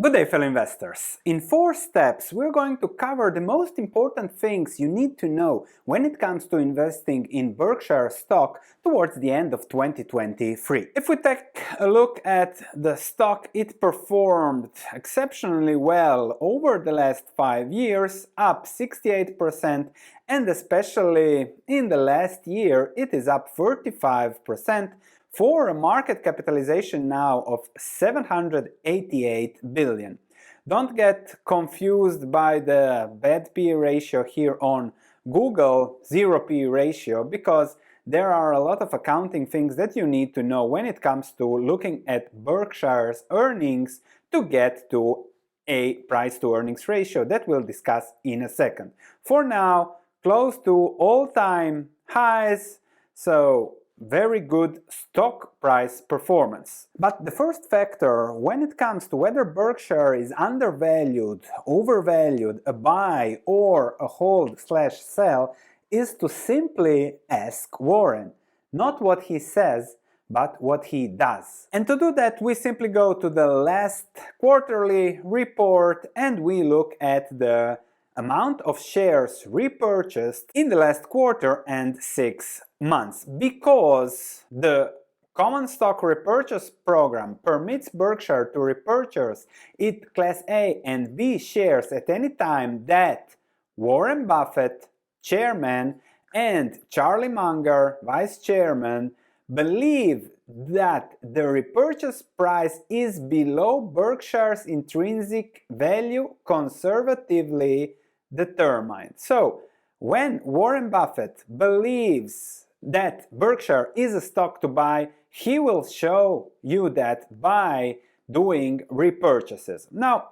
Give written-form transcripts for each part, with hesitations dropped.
Good day, fellow investors. In 4 steps, we're going to cover the most important things you need to know when it comes to investing in Berkshire stock towards the end of 2023. If we take a look at the stock, it performed exceptionally well over the last 5 years, up 68%, and especially in the last year, it is up 35%. For a market capitalization now of 788 billion. Don't get confused by the bad P/E ratio here on Google, 0 P/E ratio, because there are a lot of accounting things that you need to know when it comes to looking at Berkshire's earnings to get to a price to earnings ratio that we'll discuss in a second. For now, close to all-time highs, so very good stock price performance. But the first factor when it comes to whether Berkshire is undervalued, overvalued, a buy or a hold/sell is to simply ask Warren. Not what he says, but what he does. And to do that, we simply go to the last quarterly report and we look at the amount of shares repurchased in the last quarter and 6 months, because the common stock repurchase program permits Berkshire to repurchase its Class A and B shares at any time that Warren Buffett, chairman, and Charlie Munger, vice chairman, believe that the repurchase price is below Berkshire's intrinsic value conservatively determined. So, when Warren Buffett believes that Berkshire is a stock to buy, he will show you that by doing repurchases. Now,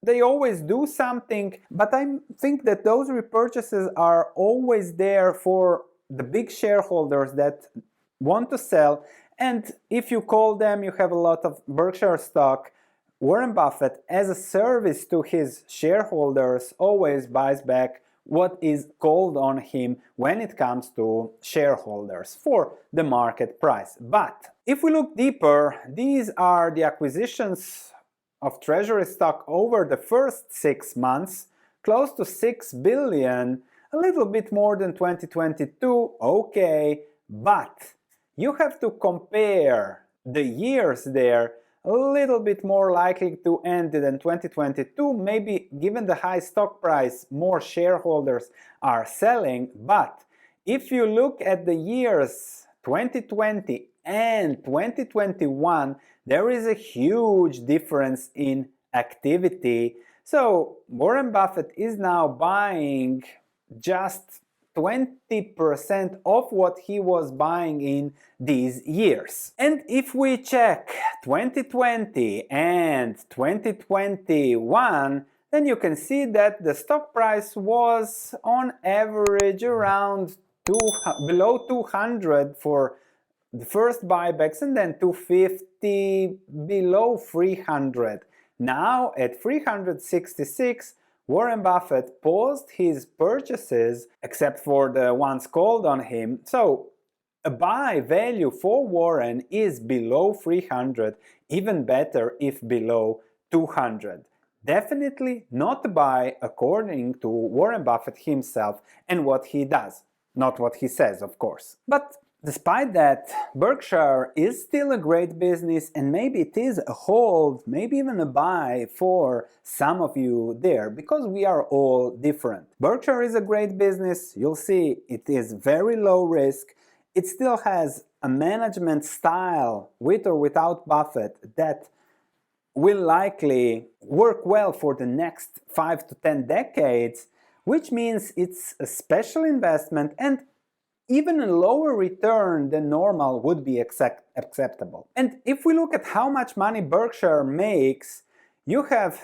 they always do something, but I think that those repurchases are always there for the big shareholders that want to sell, and if you call them, you have a lot of Berkshire stock. Warren Buffett, as a service to his shareholders, always buys back what is called on him when it comes to shareholders for the market price. But if we look deeper, these are the acquisitions of treasury stock over the first 6 months, close to 6 billion, a little bit more than 2022, okay, but you have to compare the years there, a little bit more likely to end than 2022, maybe given the high stock price, more shareholders are selling, but if you look at the years 2020 and 2021, there is a huge difference in activity. So Warren Buffett is now buying just 20% of what he was buying in these years. And if we check 2020 and 2021, then you can see that the stock price was on average around below 200 for the first buybacks and then 250 below 300. Now at 366, Warren Buffett paused his purchases, except for the ones called on him. So a buy value for Warren is below 300, even better if below 200. Definitely not a buy according to Warren Buffett himself and what he does. Not what he says, of course. But despite that, Berkshire is still a great business, and maybe it is a hold, maybe even a buy for some of you there, because we are all different. Berkshire is a great business. You'll see it is very low risk. It still has a management style, with or without Buffett, that will likely work well for the next 5 to 10 decades, which means it's a special investment, and even a lower return than normal would be acceptable. And if we look at how much money Berkshire makes, you have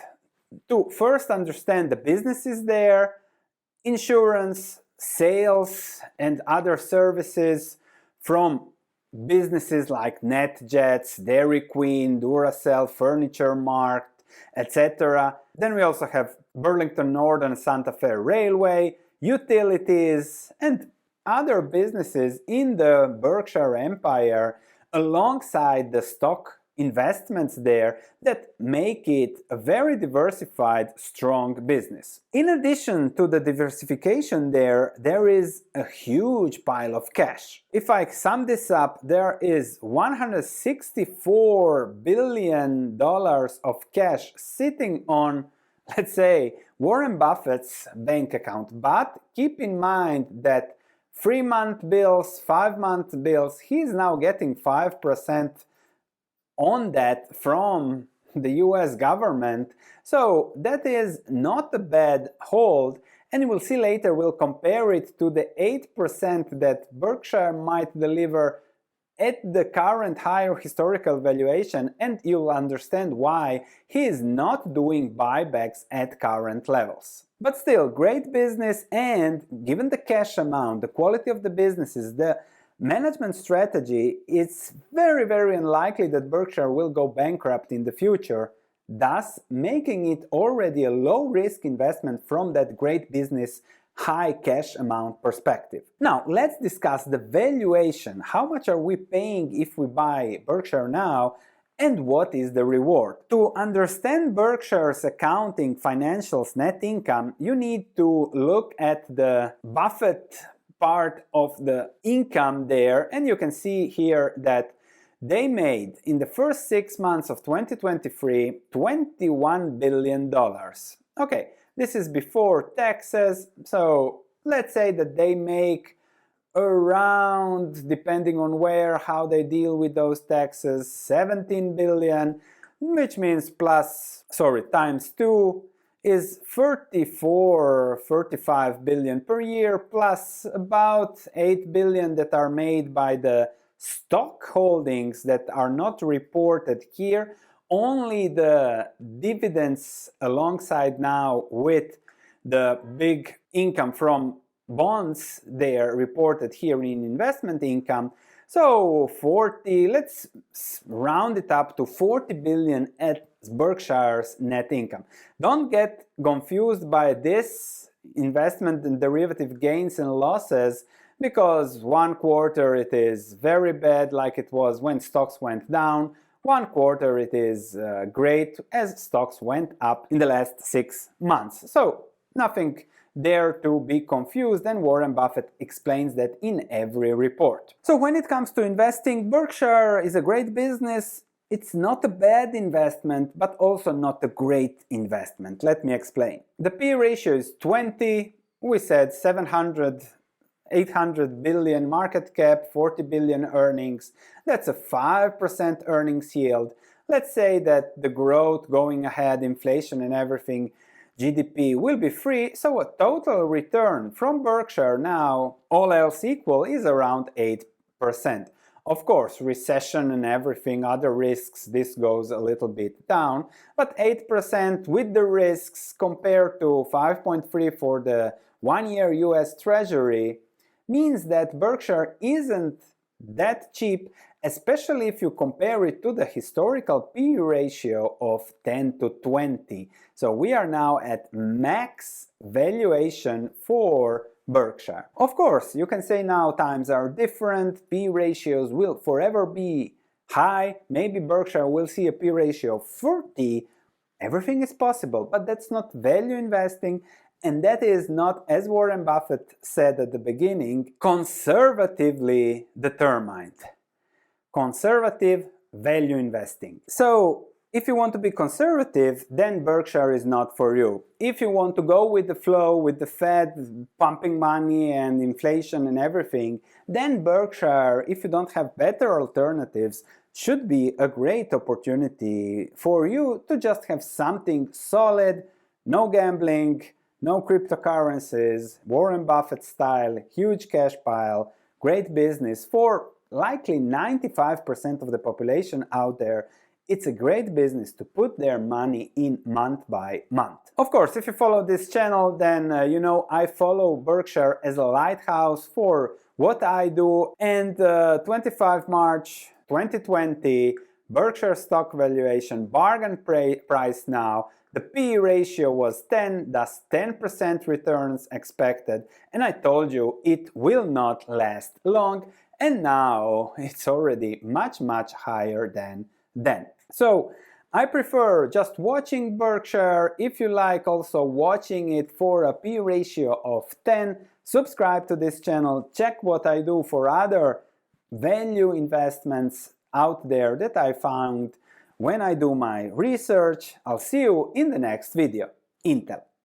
to first understand the businesses there, insurance, sales, and other services from businesses like NetJets, Dairy Queen, Duracell, Furniture Mart, etc. Then we also have Burlington Northern Santa Fe Railway, utilities, and other businesses in the Berkshire Empire alongside the stock investments there that make it a very diversified, strong business. In addition to the diversification there is a huge pile of cash. If I sum this up, there is $164 billion of cash sitting on, let's say, Warren Buffett's bank account. But keep in mind that 3-month bills, 5-month bills, he's now getting 5% on that from the US government. So that is not a bad hold, and you will see later we'll compare it to the 8% that Berkshire might deliver at the current higher historical valuation, and you'll understand why he is not doing buybacks at current levels. But still, great business, and given the cash amount, the quality of the businesses, the management strategy, it's very unlikely that Berkshire will go bankrupt in the future, thus making it already a low-risk investment from that great business high cash amount perspective. Now let's discuss the valuation. How much are we paying if we buy Berkshire now, and what is the reward? To understand Berkshire's accounting financials net income, you need to look at the Buffett part of the income there, and you can see here that they made in the first 6 months of 2023 $21 billion. Okay, this is before taxes, so let's say that they make around, depending on where, how they deal with those taxes, 17 billion, which means times 2 is 35 billion per year, plus about 8 billion that are made by the stock holdings that are not reported here. Only the dividends alongside now with the big income from bonds, they are reported here in investment income. So 40, let's round it up to 40 billion at Berkshire's net income. Don't get confused by this investment in derivative gains and losses, because one quarter it is very bad, like it was when stocks went down. One quarter it is great as stocks went up in the last 6 months. So nothing there to be confused, and Warren Buffett explains that in every report. So when it comes to investing, Berkshire is a great business. It's not a bad investment, but also not a great investment. Let me explain. The P ratio is 20. We said 800 billion market cap, 40 billion earnings. That's a 5% earnings yield. Let's say that the growth going ahead, inflation and everything, GDP will be free, so a total return from Berkshire now, all else equal, is around 8%. Of course, recession and everything, other risks, this goes a little bit down, but 8% with the risks compared to 5.3 for the 1-year US Treasury means that Berkshire isn't that cheap, especially if you compare it to the historical P ratio of 10 to 20. So we are now at max valuation for Berkshire. Of course, you can say now times are different, P ratios will forever be high, maybe Berkshire will see a P ratio of 40. Everything is possible, but that's not value investing, and that is not, as Warren Buffett said at the beginning, conservatively determined. Conservative value investing. So if you want to be conservative, then Berkshire is not for you. If you want to go with the flow, with the Fed pumping money and inflation and everything, then Berkshire, if you don't have better alternatives, should be a great opportunity for you to just have something solid, no gambling, no cryptocurrencies, Warren Buffett style, huge cash pile, great business for likely 95% of the population out there. It's a great business to put their money in month by month. Of course, if you follow this channel, then you know I follow Berkshire as a lighthouse for what I do. And 25 March 2020, Berkshire Stock Valuation bargain price now. The P ratio was 10, thus 10% returns expected, and I told you it will not last long, and now it's already much higher than then. So I prefer just watching Berkshire. If you like also watching it for a P ratio of 10, subscribe to this channel, check what I do for other value investments out there that I found when I do my research. I'll see you in the next video. Intel.